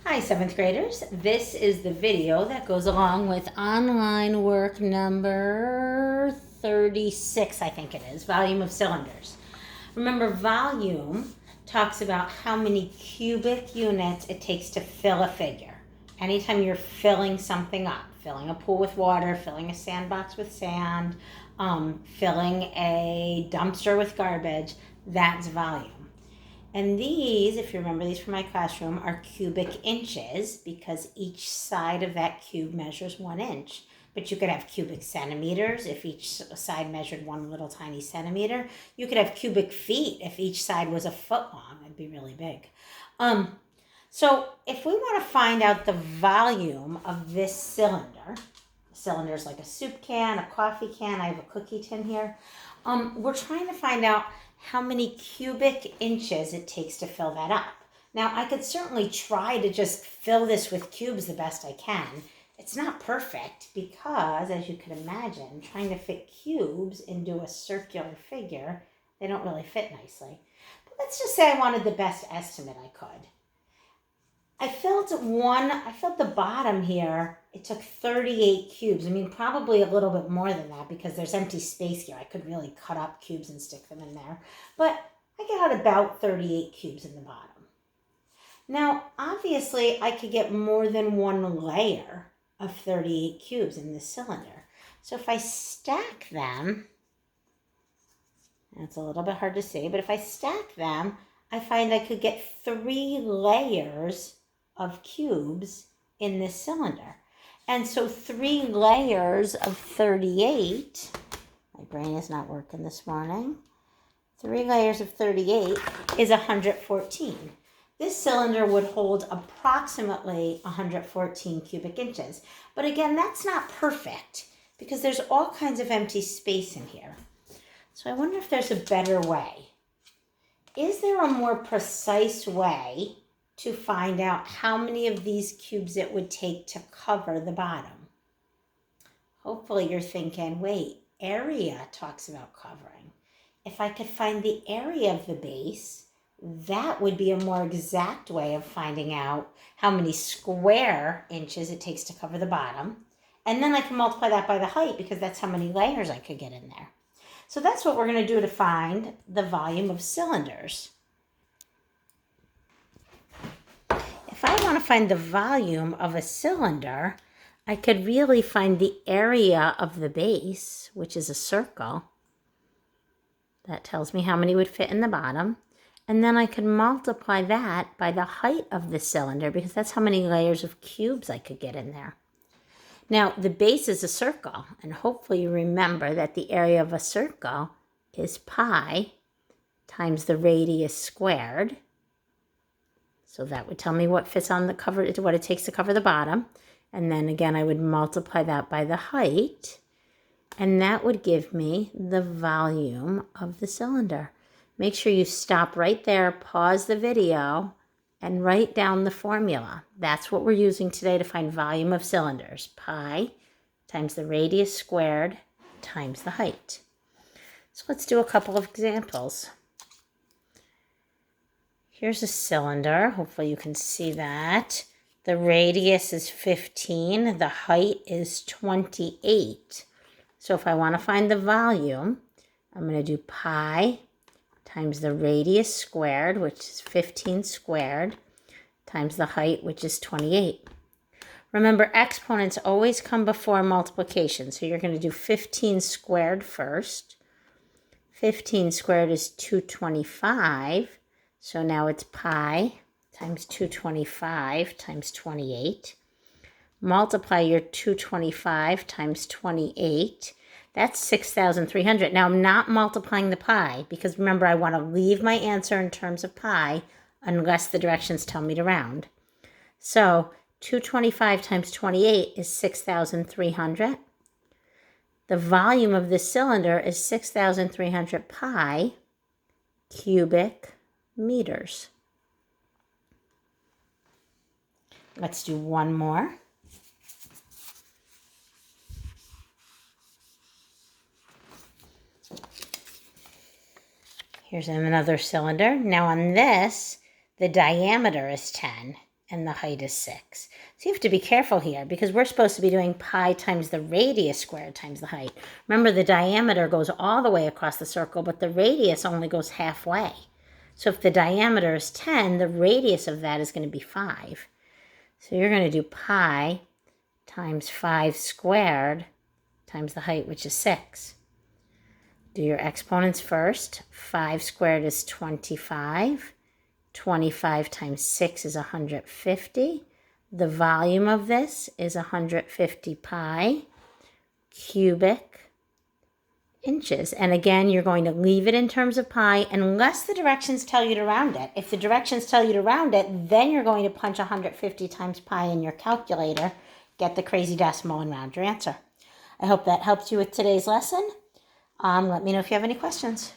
Hi, 7th graders. This is the video that goes along with online work number 36, I think it is, volume of cylinders. Remember, volume talks about how many cubic units it takes to fill a figure. Anytime you're filling something up, filling a pool with water, filling a sandbox with sand, filling a dumpster with garbage, that's volume. And these, if you remember these from my classroom, are cubic inches because each side of that cube measures 1 inch. But you could have cubic centimeters if each side measured one little tiny centimeter. You could have cubic feet if each side was a foot long. It'd be really big. So if we want to find out the volume of this cylinder, cylinder is like a soup can, a coffee can, I have a cookie tin here. We're trying to find out how many cubic inches it takes to fill that up. Now, I could certainly try to just fill this with cubes the best I can. It's not perfect because, as you can imagine, trying to fit cubes into a circular figure, they don't really fit nicely. But let's just say I wanted the best estimate I could. I filled the bottom here. It took 38 cubes. I mean, probably a little bit more than that because there's empty space here. I could really cut up cubes and stick them in there. But I got about 38 cubes in the bottom. Now, obviously, I could get more than one layer of 38 cubes in this cylinder. So if I stack them, it's a little bit hard to see, but if I stack them, I find I could get 3 layers of cubes in this cylinder. And so 3 layers of 38, my brain is not working this morning, 3 layers of 38 is 114. This cylinder would hold approximately 114 cubic inches. But again, that's not perfect because there's all kinds of empty space in here. So I wonder if there's a better way. Is there a more precise way to find out how many of these cubes it would take to cover the bottom? Hopefully you're thinking, wait, area talks about covering. If I could find the area of the base, that would be a more exact way of finding out how many square inches it takes to cover the bottom. And then I can multiply that by the height because that's how many layers I could get in there. So that's what we're going to do to find the volume of cylinders. If I want to find the volume of a cylinder, I could really find the area of the base, which is a circle. That tells me how many would fit in the bottom. And then I could multiply that by the height of the cylinder because that's how many layers of cubes I could get in there. Now, the base is a circle, and hopefully you remember that the area of a circle is pi times the radius squared. So that would tell me what fits on the cover, what it takes to cover the bottom. And then again, I would multiply that by the height, and that would give me the volume of the cylinder. Make sure you stop right there, pause the video, and write down the formula. That's what we're using today to find volume of cylinders. Pi times the radius squared times the height. So let's do a couple of examples. Here's a cylinder. Hopefully you can see that. The radius is 15. The height is 28. So if I want to find the volume, I'm going to do pi times the radius squared, which is 15 squared, times the height, which is 28. Remember, exponents always come before multiplication. So you're going to do 15 squared first. 15 squared is 225. So now it's pi times 225 times 28. Multiply your 225 times 28. That's 6,300. Now I'm not multiplying the pi because remember I want to leave my answer in terms of pi unless the directions tell me to round. So 225 times 28 is 6,300. The volume of this cylinder is 6,300 pi cubic meters. Let's do one more. Here's another cylinder. Now on this, the diameter is 10 and the height is 6. So you have to be careful here because we're supposed to be doing pi times the radius squared times the height. Remember, the diameter goes all the way across the circle, but the radius only goes halfway. So if the diameter is 10, the radius of that is going to be 5. So you're going to do pi times 5 squared times the height, which is 6. Do your exponents first. 5 squared is 25. 25 times 6 is 150. The volume of this is 150 pi cubic inches. And again, you're going to leave it in terms of pi unless the directions tell you to round it. If the directions tell you to round it, then you're going to punch 150 times pi in your calculator, get the crazy decimal, and round your answer. I hope that helped you with today's lesson. Let me know if you have any questions.